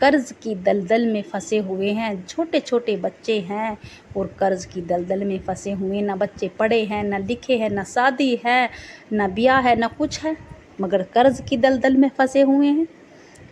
قرض کی دلدل میں پھنسے ہوئے ہیں، چھوٹے چھوٹے بچے ہیں اور قرض کی دلدل میں پھنسے ہوئے، نہ بچے پڑھے ہیں، نہ لکھے ہیں، نہ شادی ہے، نہ بیاہ ہے، نہ کچھ ہے، مگر قرض کی دلدل میں پھنسے ہوئے ہیں۔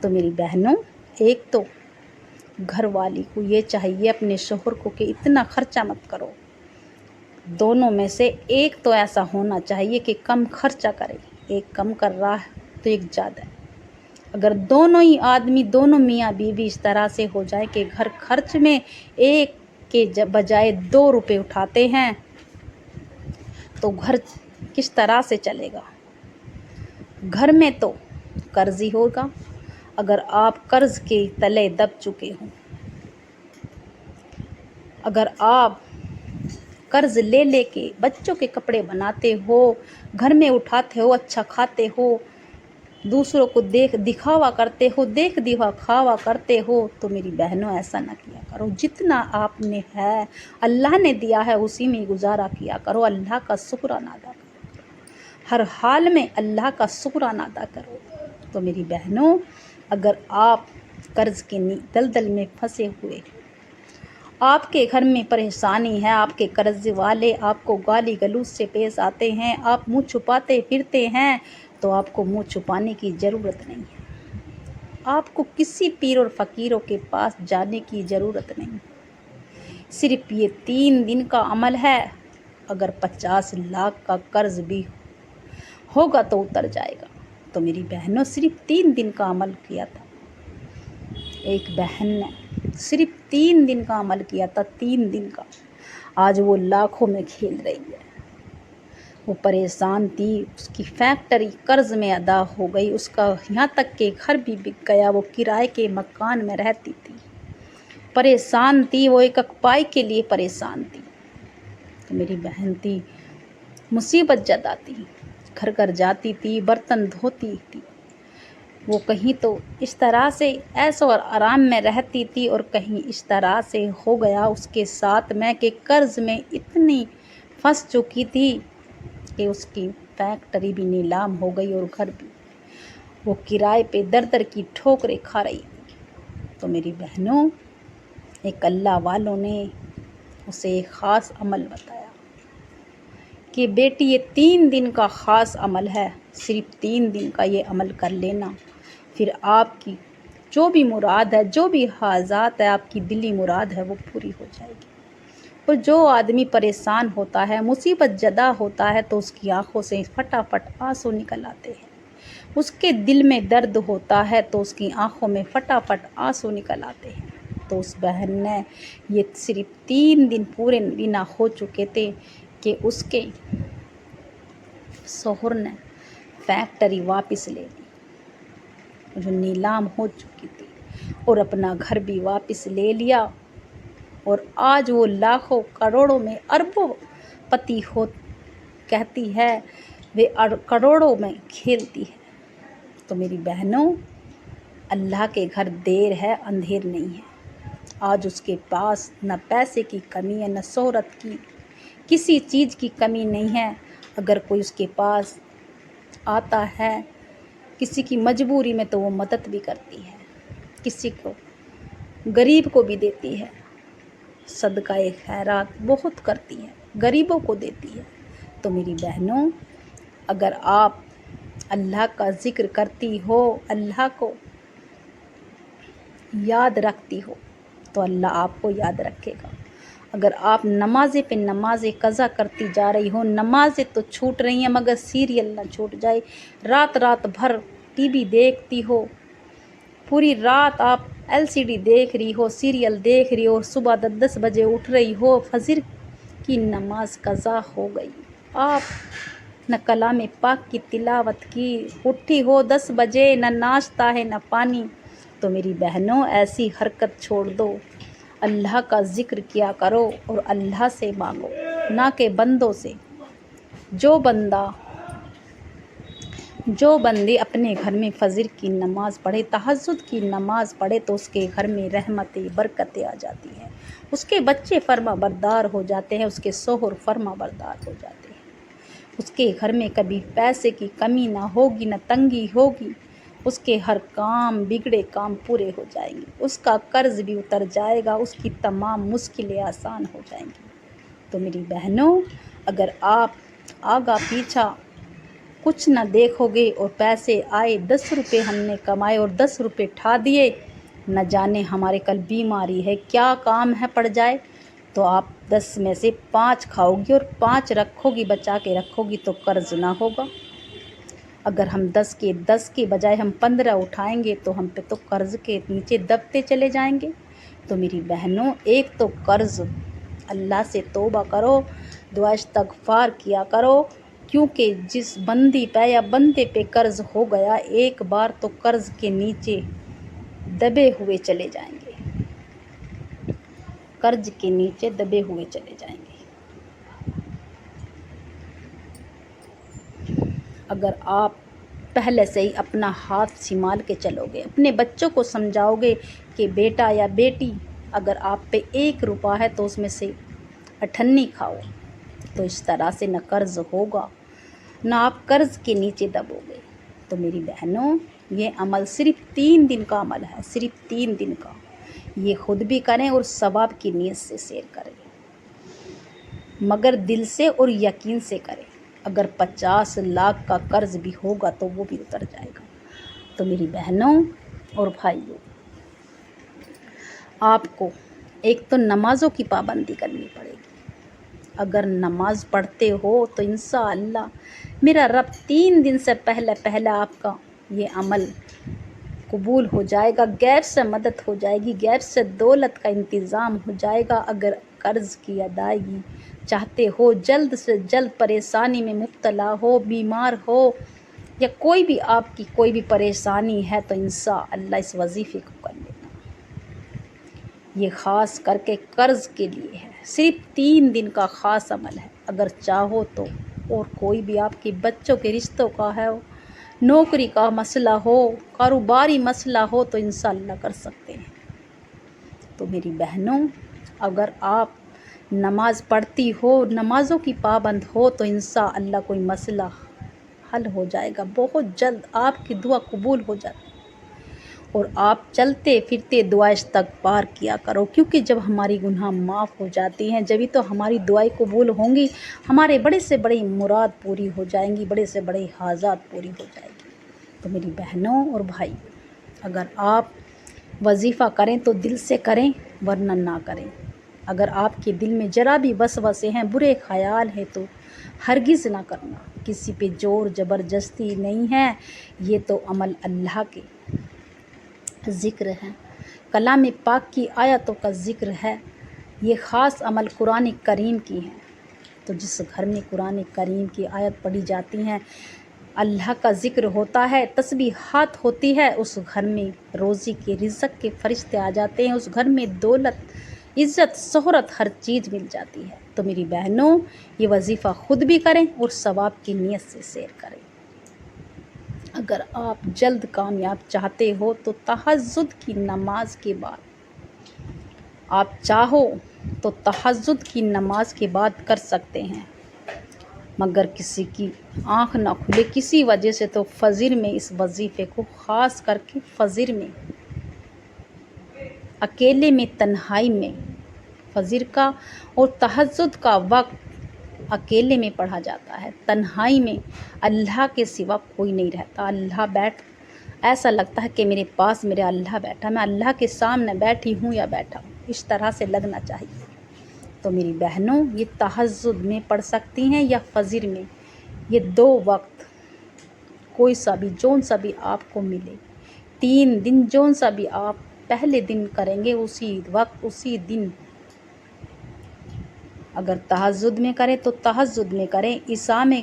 تو میری بہنوں، ایک تو گھر والی کو یہ چاہیے اپنے شوہر کو کہ اتنا خرچہ مت کرو، دونوں میں سے ایک تو ایسا ہونا چاہیے کہ کم خرچہ کرے، ایک کم کر رہا ہے تو ایک زیادہ ہے۔ اگر دونوں ہی آدمی، دونوں میاں بیوی اس طرح سے ہو جائے کہ گھر خرچ میں ایک کے بجائے 2 روپے اٹھاتے ہیں تو گھر کس طرح سے چلے گا؟ گھر میں تو قرض ہی ہوگا۔ اگر آپ قرض کے تلے دب چکے ہوں، اگر آپ قرض لے لے کے بچوں کے کپڑے بناتے ہو، گھر میں اٹھاتے ہو، اچھا کھاتے ہو، دوسروں کو دکھاوا کرتے ہو، دیکھ دکھاوا کرتے ہو، تو میری بہنوں ایسا نہ کیا کرو۔ جتنا آپ نے ہے، اللہ نے دیا ہے، اسی میں گزارا کیا کرو، اللہ کا شکرانہ ادا کرو، ہر حال میں اللہ کا شکرانہ ادا کرو۔ تو میری بہنوں، اگر آپ قرض کے دلدل میں پھنسے ہوئے، آپ کے گھر میں پریشانی ہے، آپ کے قرض والے آپ کو گالی گلوچ سے پیش آتے ہیں، آپ منہ چھپاتے پھرتے ہیں، تو آپ کو منہ چھپانے کی ضرورت نہیں ہے۔ آپ کو کسی پیر اور فقیروں کے پاس جانے کی ضرورت نہیں، صرف یہ 3 دن کا عمل ہے۔ اگر 50 لاکھ کا قرض بھی ہوگا تو اتر جائے گا۔ تو میری بہنوں، صرف 3 دن کا عمل کیا تھا، ایک بہن نے صرف 3 دن کا عمل کیا تھا، 3 دن کا، آج وہ لاکھوں میں کھیل رہی ہے۔ وہ پریشان تھی، اس کی فیکٹری قرض میں ادا ہو گئی، اس کا یہاں تک کہ گھر بھی بک گیا، وہ کرائے کے مکان میں رہتی تھی، پریشان تھی، وہ ایک پائی کے لیے پریشان تھی۔ تو میری بہن تھی، مصیبت زدہ تھی، گھر گھر جاتی تھی، برتن دھوتی تھی، وہ کہیں تو اس طرح سے عیش اور آرام میں رہتی تھی، اور کہیں اس طرح سے ہو گیا اس کے ساتھ میں کہ قرض میں اتنی پھنس چکی تھی کہ اس کی فیکٹری بھی نیلام ہو گئی اور گھر بھی، وہ کرائے پہ در در کی ٹھوکریں کھا رہی تھی۔ تو میری بہنوں، ایک اللہ والوں نے اسے ایک خاص عمل بتایا کہ بیٹی، یہ 3 دن کا خاص عمل ہے، صرف 3 دن کا یہ عمل کر لینا، پھر آپ کی جو بھی مراد ہے، جو بھی حاجات ہے، آپ کی دلی مراد ہے، وہ پوری ہو جائے گی۔ اور جو آدمی پریشان ہوتا ہے، مصیبت زدہ ہوتا ہے، تو اس کی آنکھوں سے فٹافٹ آنسو نکل آتے ہیں، اس کے دل میں درد ہوتا ہے تو اس کی آنکھوں میں فٹافٹ آنسو نکل آتے ہیں۔ تو اس بہن نے یہ صرف 3 دن پورے بنا ہو چکے تھے کہ اس کے شوہر نے فیکٹری واپس لے لی، جو نیلام ہو چکی تھی، اور اپنا گھر بھی واپس لے لیا، اور آج وہ لاکھوں کروڑوں میں اربوں پتی ہو کہتی ہے، وہ کروڑوں میں کھیلتی ہے۔ تو میری بہنوں، اللہ کے گھر دیر ہے اندھیر نہیں ہے۔ آج اس کے پاس نہ پیسے کی کمی ہے، نہ شہرت کی، کسی چیز کی کمی نہیں ہے۔ اگر کوئی اس کے پاس آتا ہے کسی کی مجبوری میں تو وہ مدد بھی کرتی ہے، کسی کو غریب کو بھی دیتی ہے، صدقہ خیرات بہت کرتی ہے، غریبوں کو دیتی ہے۔ تو میری بہنوں، اگر آپ اللہ کا ذکر کرتی ہو، اللہ کو یاد رکھتی ہو، تو اللہ آپ کو یاد رکھے گا۔ اگر آپ نمازیں پہ نمازیں قضا کرتی جا رہی ہو، نمازیں تو چھوٹ رہی ہیں مگر سیریل نہ چھوٹ جائے، رات رات بھر ٹی وی دیکھتی ہو، پوری رات آپ LCD دیکھ رہی ہو، سیریل دیکھ رہی ہو، صبح 10 بجے اٹھ رہی ہو، فجر کی نماز قضا ہو گئی، آپ نہ کلام پاک کی تلاوت کی، اٹھی ہو 10 بجے، نہ ناشتہ ہے نہ پانی، تو میری بہنوں، ایسی حرکت چھوڑ دو، اللہ کا ذکر کیا کرو اور اللہ سے مانگو، نہ کہ بندوں سے۔ جو بندے اپنے گھر میں فجر کی نماز پڑھے، تہجد کی نماز پڑھے، تو اس کے گھر میں رحمتیں برکتیں آ جاتی ہیں، اس کے بچے فرما بردار ہو جاتے ہیں، اس کے شوہر فرما بردار ہو جاتے ہیں، اس کے گھر میں کبھی پیسے کی کمی نہ ہوگی، نہ تنگی ہوگی، اس کے ہر کام بگڑے کام پورے ہو جائیں گے، اس کا قرض بھی اتر جائے گا، اس کی تمام مشکلیں آسان ہو جائیں گی۔ تو میری بہنوں، اگر آپ آگا پیچھا کچھ نہ دیکھو گے اور پیسے آئے 10 روپے ہم نے کمائے اور 10 روپے ٹھا دیے، نہ جانے ہمارے کل بیماری ہے کیا کام ہے پڑ جائے، تو آپ 10 میں سے 5 کھاؤ گی اور 5 رکھو گی، بچا کے رکھو گی تو قرض نہ ہوگا۔ اگر ہم 10 کے بجائے ہم 15 اٹھائیں گے تو ہم پہ تو قرض کے نیچے دبتے چلے جائیں گے۔ تو میری بہنوں، ایک تو قرض، اللہ سے توبہ کرو، دعا استغفار کیا کرو، کیونکہ جس بندی پہ یا بندے پہ قرض ہو گیا ایک بار تو قرض کے نیچے دبے ہوئے چلے جائیں گے، قرض کے نیچے دبے ہوئے چلے جائیں گے۔ اگر آپ پہلے سے ہی اپنا ہاتھ سنبھال کے چلو گے، اپنے بچوں کو سمجھاؤ گے کہ بیٹا یا بیٹی اگر آپ پہ 1 روپیہ ہے تو اس میں سے 98 کھاؤ، تو اس طرح سے نہ قرض ہوگا نہ آپ قرض کے نیچے دبو گے۔ تو میری بہنوں، یہ عمل صرف 3 دن کا عمل ہے، صرف 3 دن کا۔ یہ خود بھی کریں اور ثواب کی نیت سے شیئر کریں، مگر دل سے اور یقین سے کریں۔ اگر 50 لاکھ کا قرض بھی ہوگا تو وہ بھی اتر جائے گا۔ تو میری بہنوں اور بھائیوں، آپ کو ایک تو نمازوں کی پابندی کرنی پڑے گی۔ اگر نماز پڑھتے ہو تو انشاءاللہ میرا رب 3 دن سے پہلے آپ کا یہ عمل قبول ہو جائے گا، غیب سے مدد ہو جائے گی، غیب سے دولت کا انتظام ہو جائے گا۔ اگر قرض کی ادائیگی چاہتے ہو، جلد سے جلد پریشانی میں مبتلا ہو، بیمار ہو یا کوئی بھی آپ کی کوئی بھی پریشانی ہے تو انشاءاللہ اس وظیفے کو کر لینا۔ یہ خاص کر کے قرض کے لیے ہے، صرف 3 دن کا خاص عمل ہے۔ اگر چاہو تو اور کوئی بھی آپ کے بچوں کے رشتوں کا ہے، نوکری کا مسئلہ ہو، کاروباری مسئلہ ہو تو انشاءاللہ کر سکتے ہیں۔ تو میری بہنوں، اگر آپ نماز پڑھتی ہو، نمازوں کی پابند ہو تو انشاءاللہ کوئی مسئلہ حل ہو جائے گا، بہت جلد آپ کی دعا قبول ہو جاتی ہے۔ اور آپ چلتے پھرتے دعا استغفار کیا کرو، کیونکہ جب ہماری گناہ معاف ہو جاتی ہیں جبھی تو ہماری دعائیں قبول ہوں گی، ہمارے بڑے سے بڑی مراد پوری ہو جائیں گی، بڑے سے بڑے حاجات پوری ہو جائیں گی۔ تو میری بہنوں اور بھائیوں، اگر آپ وظیفہ کریں تو دل سے کریں ورنہ نہ کریں۔ اگر آپ کے دل میں ذرا بھی وسوسے ہیں، برے خیال ہیں تو ہرگز نہ کرنا۔ کسی پہ زور زبردستی نہیں ہے، یہ تو عمل اللہ کے ذکر ہے، کلام پاک کی آیتوں کا ذکر ہے، یہ خاص عمل قرآن کریم کی ہے۔ تو جس گھر میں قرآن کریم کی آیت پڑھی جاتی ہیں، اللہ کا ذکر ہوتا ہے، تسبیحات ہوتی ہے، اس گھر میں روزی کے رزق کے فرشتے آ جاتے ہیں، اس گھر میں دولت عزت شہرت ہر چیز مل جاتی ہے۔ تو میری بہنوں، یہ وظیفہ خود بھی کریں اور ثواب کی نیت سے شیئر کریں۔ اگر آپ جلد کامیاب چاہتے ہو تو تہجد کی نماز کے بعد، آپ چاہو تو تہجد کی نماز کے بعد کر سکتے ہیں، مگر کسی کی آنکھ نہ کھلے کسی وجہ سے تو فجر میں اس وظیفے کو، خاص کر کے فجر میں اکیلے میں تنہائی میں، فجر کا اور تہجد کا وقت اکیلے میں پڑھا جاتا ہے، تنہائی میں، اللہ کے سوا کوئی نہیں رہتا، اللہ ایسا لگتا ہے کہ میرے پاس میرا اللہ بیٹھا، میں اللہ کے سامنے بیٹھی ہوں یا بیٹھا ہوں، اس طرح سے لگنا چاہیے۔ تو میری بہنوں، یہ تہجد میں پڑھ سکتی ہیں یا فجر میں، یہ 2 وقت کوئی سا بھی جون سا بھی آپ کو ملے، 3 دن جون سا بھی آپ پہلے دن کریں گے اسی وقت اسی دن، اگر تہجد میں کریں تو تہجد میں کریں، عشاء میں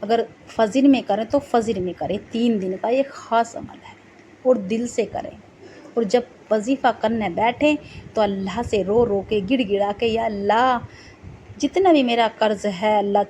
اگر فجر میں کریں تو فجر میں کریں، 3 دن کا یہ خاص عمل ہے اور دل سے کریں۔ اور جب وظیفہ کرنے بیٹھیں تو اللہ سے رو رو کے گڑ گڑا کے، یا اللہ جتنا بھی میرا قرض ہے، اللہ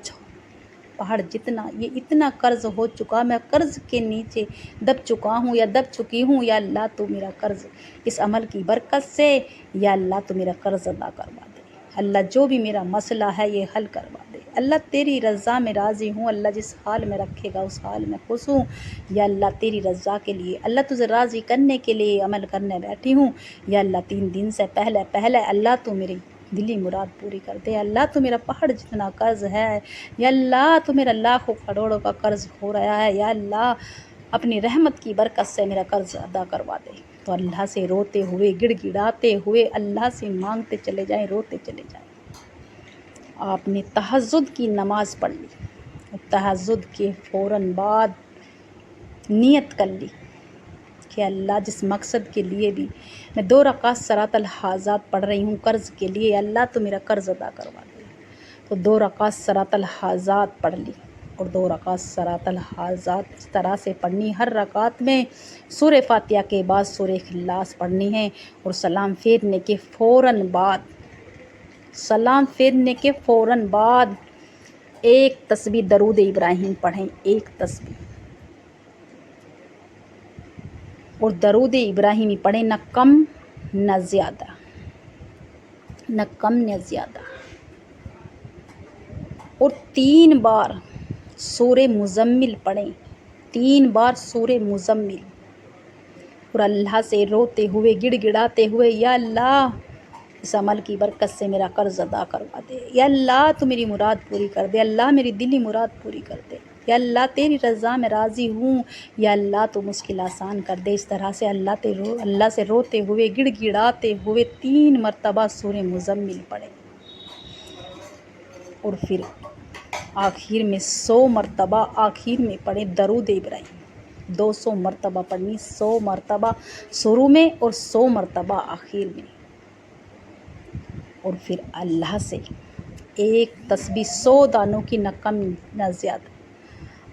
پہاڑ جتنا، یہ اتنا قرض ہو چکا، میں قرض کے نیچے دب چکا ہوں یا دب چکی ہوں، یا اللہ تو میرا قرض اس عمل کی برکت سے، یا اللہ تو میرا قرض ادا کروا دے، اللہ جو بھی میرا مسئلہ ہے یہ حل کروا دے، اللہ تیری رضا میں راضی ہوں، اللہ جس حال میں رکھے گا اس حال میں خوش ہوں، یا اللہ تیری رضا کے لیے، اللہ تجھے راضی کرنے کے لیے عمل کرنے بیٹھی ہوں، یا اللہ 3 دن سے پہلے اللہ تو میری دلی مراد پوری کر دے، اللہ تو میرا پہاڑ جتنا قرض ہے، یا اللہ تو میرا لاکھوں کروڑوں کا قرض ہو رہا ہے، یا اللہ اپنی رحمت کی برکت سے میرا قرض ادا کروا دے۔ تو اللہ سے روتے ہوئے گڑ گڑاتے ہوئے اللہ سے مانگتے چلے جائیں، روتے چلے جائیں۔ آپ نے تہجد کی نماز پڑھ لی، تہجد کے فوراً بعد نیت کر لی کہ اللہ جس مقصد کے لیے بھی میں 2 رکعت صلاۃ الحاجات پڑھ رہی ہوں قرض کے لیے، اللہ تو میرا قرض ادا کروا دے۔ تو 2 رکعت صلاۃ الحاجات پڑھ لی، اور 2 رکعت صلاۃ الحاجات اس طرح سے پڑھنی، ہر رکعت میں سورہ فاتحہ کے بعد سورہ اخلاص پڑھنی ہے، اور سلام پھیرنے کے فوراً بعد ایک تسبیح درود ابراہیم پڑھیں، ایک تسبیح، اور درود ابراہیمی پڑھیں، نہ کم نہ زیادہ، نہ کم نہ زیادہ، اور 3 بار سورہ مزمل پڑھیں، 3 بار سورہ مزمل، اور اللہ سے روتے ہوئے گڑ گڑاتے ہوئے، یا اللہ اس عمل کی برکت سے میرا قرض ادا کروا دے، یا اللہ تو میری مراد پوری کر دے، اللہ میری دلی مراد پوری کر دے، یا اللہ تیری رضا میں راضی ہوں، یا اللہ تو مشکل آسان کر دے۔ اس طرح سے اللہ سے روتے ہوئے گڑ گڑاتے ہوئے 3 مرتبہ سورہ مزمل پڑھیں، اور پھر آخر میں 100 مرتبہ آخر میں پڑھیں درود ابراہیم، 200 مرتبہ پڑھنی، 100 مرتبہ شروع میں اور 100 مرتبہ آخر میں، اور پھر اللہ سے ایک تسبیح 100 دانوں کی، نہ کم نہ زیادہ،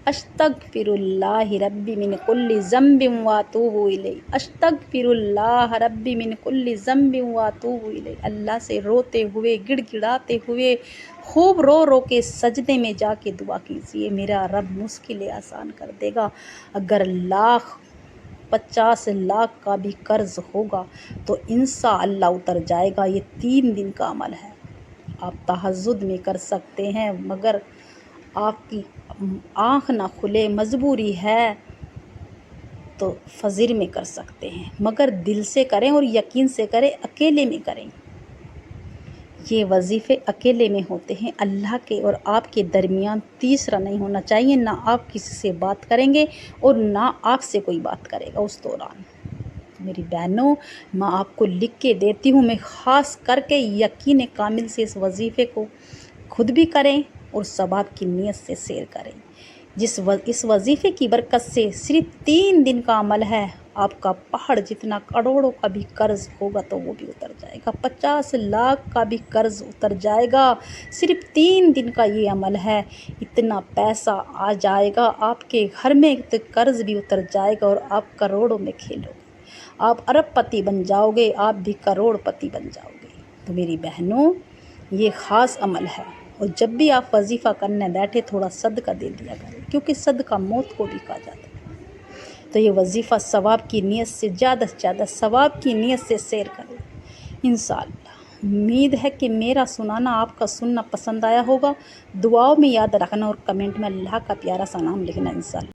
استغفر اللہ ربی من کل ذنب واتوب الیہ، استغفر اللہ ربی من کل ذنب واتوب الیہ، اللہ سے روتے ہوئے گڑ گڑاتے ہوئے خوب رو کے سجدے میں جا کے دعا کیجیے، میرا رب مشکلیں آسان کر دے گا۔ اگر 50 لاکھ کا بھی قرض ہوگا تو انشاءاللہ اتر جائے گا۔ یہ 3 دن کا عمل ہے، آپ تہجد میں کر سکتے ہیں، مگر آپ کی آنکھ نہ کھلے، مجبوری ہے تو فجر میں کر سکتے ہیں، مگر دل سے کریں اور یقین سے کریں، اکیلے میں کریں۔ یہ وظیفے اکیلے میں ہوتے ہیں، اللہ کے اور آپ کے درمیان تیسرا نہیں ہونا چاہیے، نہ آپ کسی سے بات کریں گے اور نہ آپ سے کوئی بات کرے گا اس دوران۔ میری بہنوں، میں آپ کو لکھ کے دیتی ہوں، میں خاص کر کے یقین کامل سے اس وظیفے کو خود بھی کریں اور ثواب کی نیت سے شیئر کریں۔ اس وظیفے کی برکت سے صرف 3 دن کا عمل ہے، آپ کا پہاڑ جتنا کروڑوں کا بھی قرض ہوگا تو وہ بھی اتر جائے گا، 50 لاکھ کا بھی قرض اتر جائے گا، صرف 3 دن کا یہ عمل ہے، اتنا پیسہ آ جائے گا آپ کے گھر میں، قرض بھی اتر جائے گا، اور آپ کروڑوں میں کھیلو گے، آپ ارب پتی بن جاؤ گے، آپ بھی کروڑ پتی بن جاؤ گے۔ تو میری بہنوں، یہ خاص عمل ہے، اور جب بھی آپ وظیفہ کرنے بیٹھے تھوڑا صدقہ دے دیا کریں، کیونکہ صدقہ موت کو بھی کہا جاتا ہے۔ تو یہ وظیفہ ثواب کی نیت سے زیادہ ثواب کی نیت سے شیئر کریں انشاءاللہ۔ امید ہے کہ میرا سنانا آپ کا سننا پسند آیا ہوگا، دعاؤں میں یاد رکھنا اور کمنٹ میں اللہ کا پیارا سا نام لکھنا انشاءاللہ۔